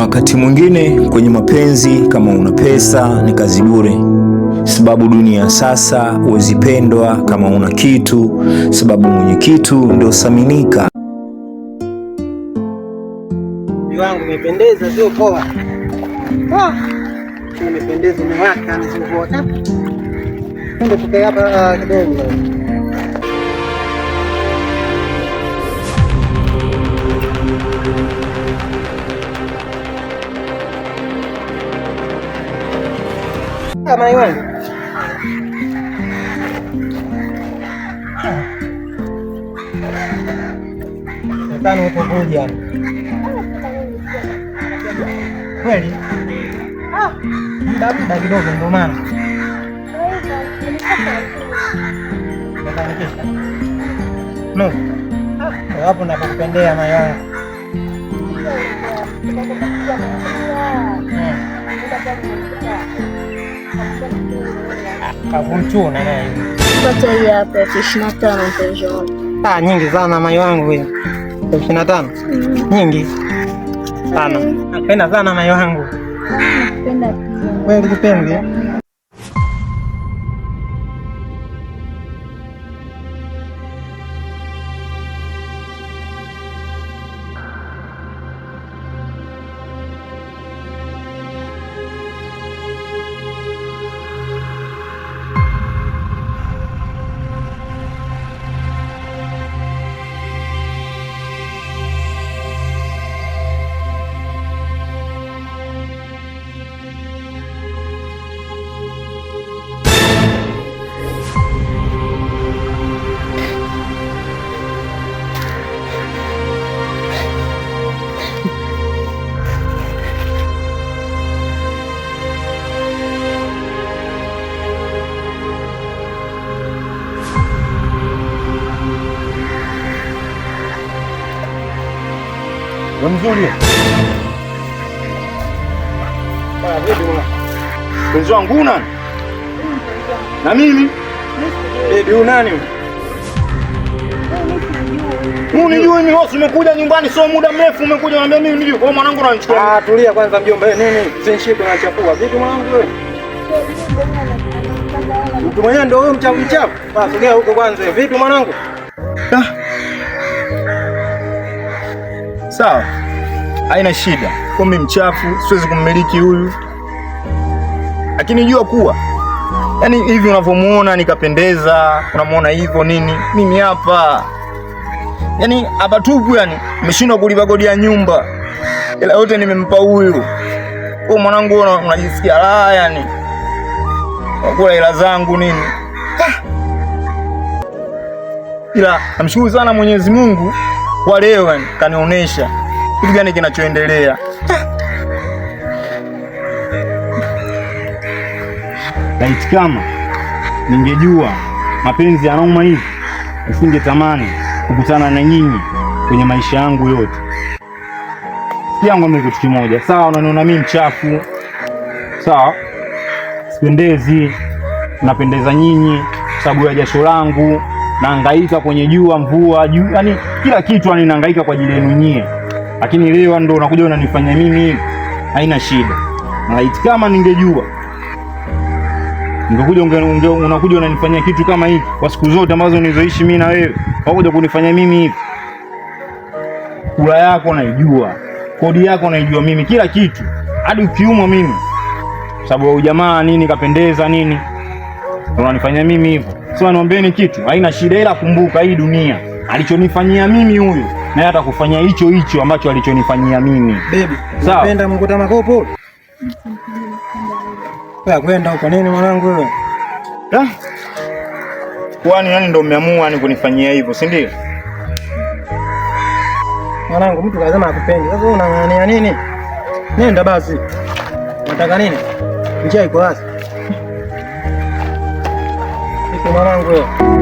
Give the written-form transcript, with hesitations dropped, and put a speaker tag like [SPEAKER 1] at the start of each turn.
[SPEAKER 1] wakati mwingine kwenye mapenzi, kama una pesa ni kazi bure, sababu dunia sasa huwezi pendwa kama una kitu, sababu mwenye kitu ndio thaminika.
[SPEAKER 2] Wangu umependeza, sio poa. Umependeza, umewaka nzuri. Ndio tukae hapa kidogo. Kama hiyo. Tano uko kuja. Kweli? Muda kidogo ndio maana. No. Hapo nakupendea mayo. Kavunchuna naye.
[SPEAKER 3] Pata hii hapa 25 mpenzi wangu.
[SPEAKER 2] Nyingi sana mayo wangu wewe. 25. Nyingi sana. Napenda sana mayo wangu.
[SPEAKER 3] Napenda
[SPEAKER 2] kweli kipenzi.
[SPEAKER 1] Mzuri. Mpenzi wangu una? Na mimi? Baby unani? Unijui mimi hosi umekuja nyumbani sio muda mrefu umekuja unaniambia mimi unijui. Kwa mwanangu unanichukua.
[SPEAKER 2] Tulia kwanza mjomba. Nini? Senship unachafua. Vipi mwanangu wewe? Mtu mwenyewe ndio huyo mchafu. Sogea huko kwanza. Vipi mwanangu?
[SPEAKER 1] Sawa. Haina shida. Kwa mimi mchafu, siwezi kummiliki huyu. Lakini jua kuwa yaani hivi unavyomuona nikapendeza, unamuona hivyo nini? Mimi hapa. Yaani hapa tupu yani, nimeshindwa kulipa kodi ya nyumba. Ila yote nimempa huyu. Kwa mwanangu unajisikia raha yani. Wakula ila zangu nini? Ila namshukuru sana Mwenyezi Mungu kwa leo yani kanionyesha kitu gani kinachoendelea. Laiti kama ningejua mapenzi yanauma hivi, nisingetamani kukutana na nyinyi kwenye maisha yangu yote. Yangu ni kitu kimoja. Sawa, unaniona mimi mchafu. Sawa. Sipendezi. Napendeza nyinyi sababu ya jasho langu. Nahangaika kwenye jua, mvua, yani kila kitu yani nahangaika kwa ajili yenu nyinyi. Lakini leo ndo unakuja unanifanya mimi, haina shida. Na laiti kama ningejua ungekuja unakuja unanifanyia kitu kama hiki kwa siku zote ambazo nilizoishi mimi na wewe, unakuja kunifanya mimi hivi. Kula yako naijua, kodi yako naijua mimi, kila kitu. Hadi ukiumwa mimi sababu ujamaa nini kapendeza nini, unanifanyia mimi hivyo. Sio niombeeni kitu, haina shida, ila kumbuka hii dunia alichonifanyia mimi huyu na yeye atakufanyia hicho ambacho alichonifanyia mimi.
[SPEAKER 2] Baby, unapenda mkuta makopo? Wewe kwenda huko nini mwanangu wewe?
[SPEAKER 1] Kwani yani ndio umeamua ni kunifanyia hivyo, si ndio?
[SPEAKER 2] Mwanangu mtu lazima akupende. Sasa unang'ania nini? Nenda basi. Unataka nini? Njia iko wazi. Mwanangu wewe.